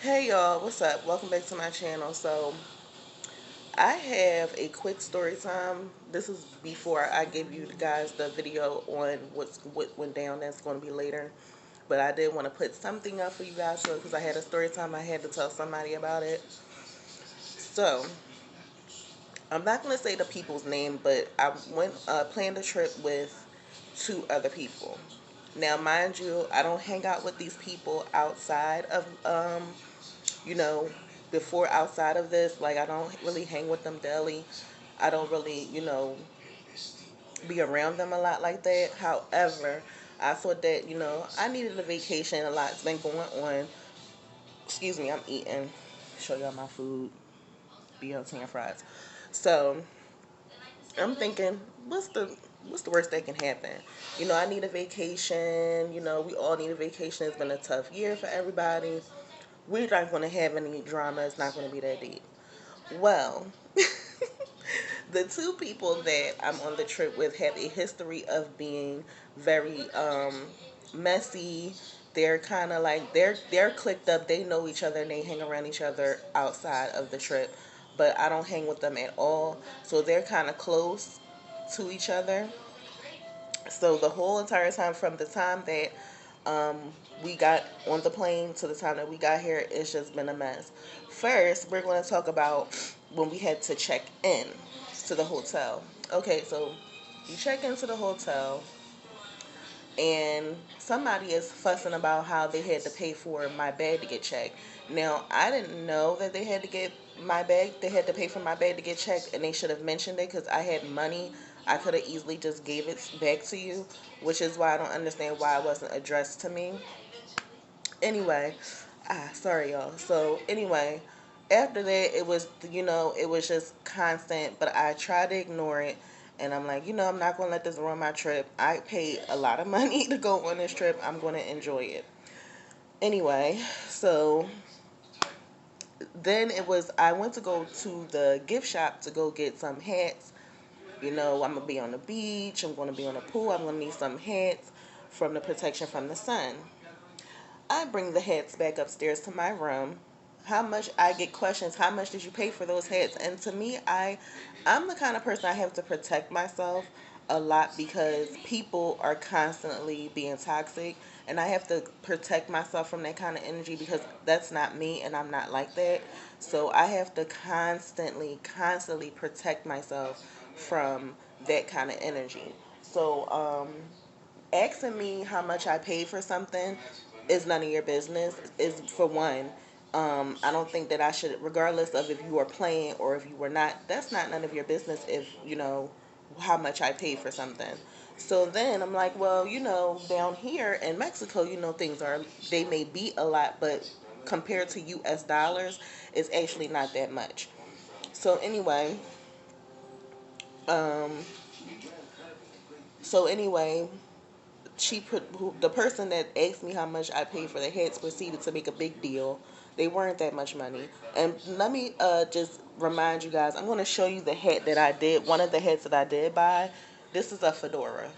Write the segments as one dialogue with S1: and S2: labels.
S1: Hey y'all, what's up? Welcome back to my channel. So, I have a quick story time. This is before I give you guys the video on what went down. That's going to be later. But I did want to put something up for you guys because I had a story time. I had to tell somebody about it. So, I'm not going to say the people's name, but I planned a trip with two other people. Now, mind you, I don't hang out with these people outside of you know, before outside of this, like I don't really hang with them daily. I don't really, be around them a lot like that. However, I thought that, I needed a vacation. A lot's been going on. Excuse me, I'm eating. Show y'all my food. BLT and fries. So I'm thinking, what's the worst that can happen? I need a vacation. We all need a vacation. It's been a tough year for everybody. We're not going to have any drama. It's not going to be that deep. Well, the two people that I'm on the trip with have a history of being very messy. They're kind of like they're clicked up. They know each other and they hang around each other outside of the trip, but I don't hang with them at all. So they're kind of close to each other. So the whole entire time, from the time that um, we got on the plane to the time that we got here, it's just been a mess. First, we're going to talk about when we had to check in to the hotel. Okay, so you check into the hotel, and somebody is fussing about how they had to pay for my bag to get checked. Now, I didn't know that they had to get my bag. They had to pay for my bag to get checked, and they should have mentioned it because I had money. I could have easily just gave it back to you, which is why I don't understand why it wasn't addressed to me. Anyway, sorry y'all. So anyway, after that, it was just constant, but I tried to ignore it. And I'm like, I'm not going to let this ruin my trip. I paid a lot of money to go on this trip. I'm going to enjoy it. Anyway, so then I went to go to the gift shop to go get some hats. I'm going to be on the beach. I'm going to be on the pool. I'm going to need some hats from the protection from the sun. I bring the hats back upstairs to my room. How much I get questions, how much did you pay for those hats? And to me, I'm the kind of person, I have to protect myself a lot because people are constantly being toxic, and I have to protect myself from that kind of energy because that's not me and I'm not like that. So I have to constantly protect myself from that kind of energy. So asking me how much I paid for something is none of your business. Is for one. I don't think that I should, regardless of if you are playing or if you were not. That's not none of your business. If how much I paid for something. So then I'm like, well, down here in Mexico, things are, they may be a lot, but compared to U.S. dollars, it's actually not that much. So anyway, um, so anyway, the person that asked me how much I paid for the hats proceeded to make a big deal. They weren't that much money. And let me just remind you guys, I'm going to show you the hat that I did. One of the hats that I did buy. This is a fedora.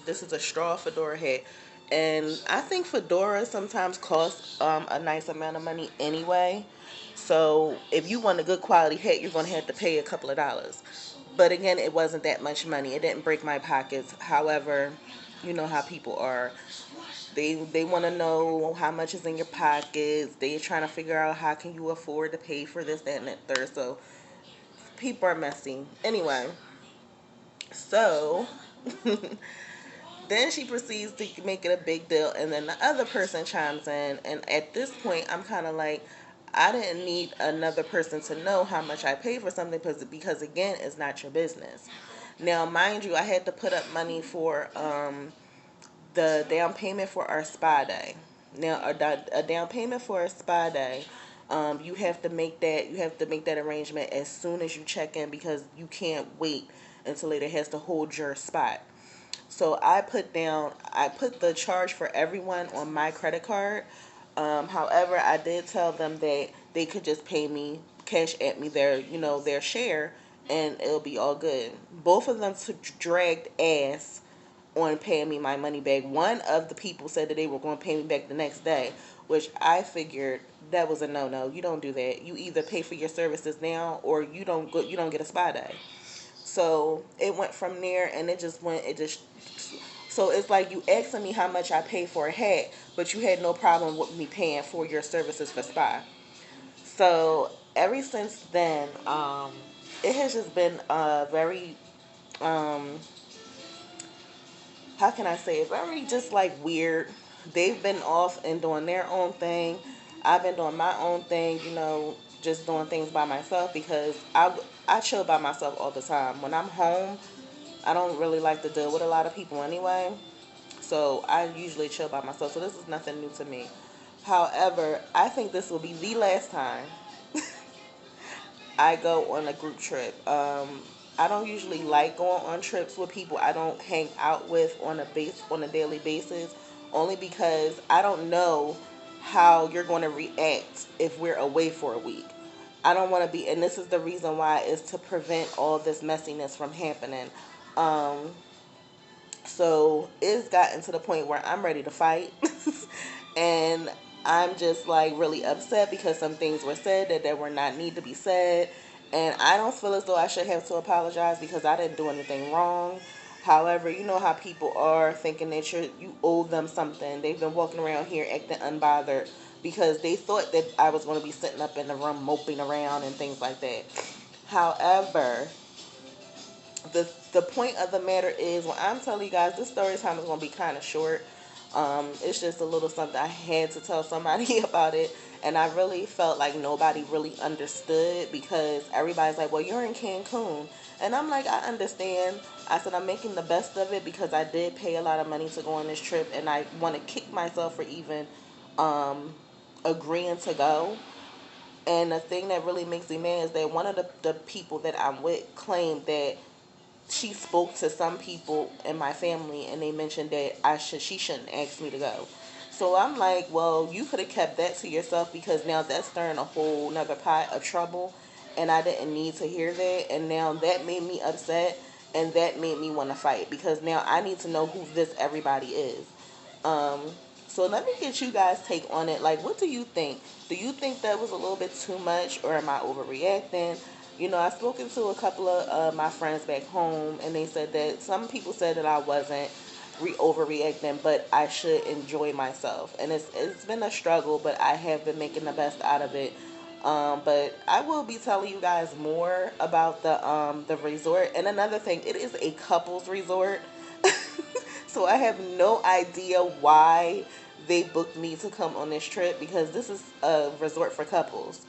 S1: This is a straw fedora hat. And I think fedoras sometimes cost a nice amount of money anyway. So if you want a good quality hat, you're going to have to pay a couple of dollars. But again, it wasn't that much money. It didn't break my pockets. However, you know how people are. They want to know how much is in your pockets. They're trying to figure out how can you afford to pay for this, that, and that third. So people are messy. Anyway, so then she proceeds to make it a big deal, and then the other person chimes in, and at this point, I'm kind of like, I didn't need another person to know how much I paid for something because again, it's not your business. Now, mind you, I had to put up money for the down payment for our spa day. Now, a down payment for a spa day, you have to make that arrangement as soon as you check in because you can't wait until later. It has to hold your spot. So I put the charge for everyone on my credit card. However, I did tell them that they could just pay me, cash at me their share, and it'll be all good. Both of them dragged ass on paying me my money back. One of the people said that they were going to pay me back the next day, which I figured that was a no-no. You don't do that. You either pay for your services now or you don't go, you don't get a spa day. So it went from there, and it just so it's like you asking me how much I pay for a hat, but you had no problem with me paying for your services for spa. So ever since then, it has just been very um, how can I say it? Very just like weird. They've been off and doing their own thing. I've been doing my own thing, just doing things by myself because I chill by myself all the time. When I'm home, I don't really like to deal with a lot of people anyway. So I usually chill by myself. So this is nothing new to me. However, I think this will be the last time I go on a group trip. I don't usually like going on trips with people I don't hang out with on a daily basis, only because I don't know how you're going to react if we're away for a week. I don't want to be, and this is the reason why, is to prevent all this messiness from happening. Um, so it's gotten to the point where I'm ready to fight. And I'm just like really upset because some things were said that were not need to be said. And I don't feel as though I should have to apologize because I didn't do anything wrong. However, you know how people are thinking that you owe them something. They've been walking around here acting unbothered because they thought that I was going to be sitting up in the room moping around and things like that. However, the point of the matter is, when I'm telling you guys, this story time is going to be kind of short. It's just a little something I had to tell somebody about it, and I really felt like nobody really understood because everybody's like, well, you're in Cancun, and I'm like, I understand. I said I'm making the best of it because I did pay a lot of money to go on this trip, and I want to kick myself for even um, agreeing to go. And the thing that really makes me mad is that one of the people that I'm with claimed that she spoke to some people in my family and they mentioned that she shouldn't ask me to go. So I'm like, well, you could have kept that to yourself because now that's stirring a whole nother pot of trouble, and I didn't need to hear that, and now that made me upset, and that made me want to fight because now I need to know who this everybody is. Um, so let me get you guys' take on it. Like, what do you think? Do you think that was a little bit too much, or am I overreacting? I've spoken to a couple of my friends back home, and they said that some people said that I wasn't overreacting, but I should enjoy myself. And it's been a struggle, but I have been making the best out of it. But I will be telling you guys more about the resort. And another thing, it is a couples resort. So I have no idea why they booked me to come on this trip because this is a resort for couples.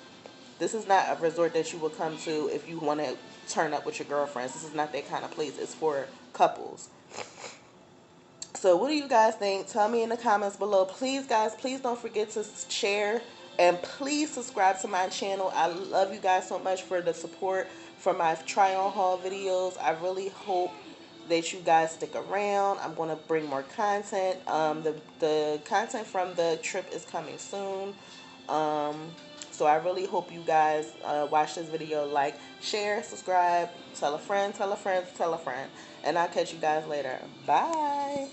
S1: This is not a resort that you would come to if you want to turn up with your girlfriends. This is not that kind of place. It's for couples. So what do you guys think? Tell me in the comments below. Please, guys, please don't forget to share and please subscribe to my channel. I love you guys so much for the support for my try-on haul videos. I really hope that you guys stick around. I'm going to bring more content. The content from the trip is coming soon. So I really hope you guys watch this video, like, share, subscribe, tell a friend, tell a friend, tell a friend. And I'll catch you guys later. Bye.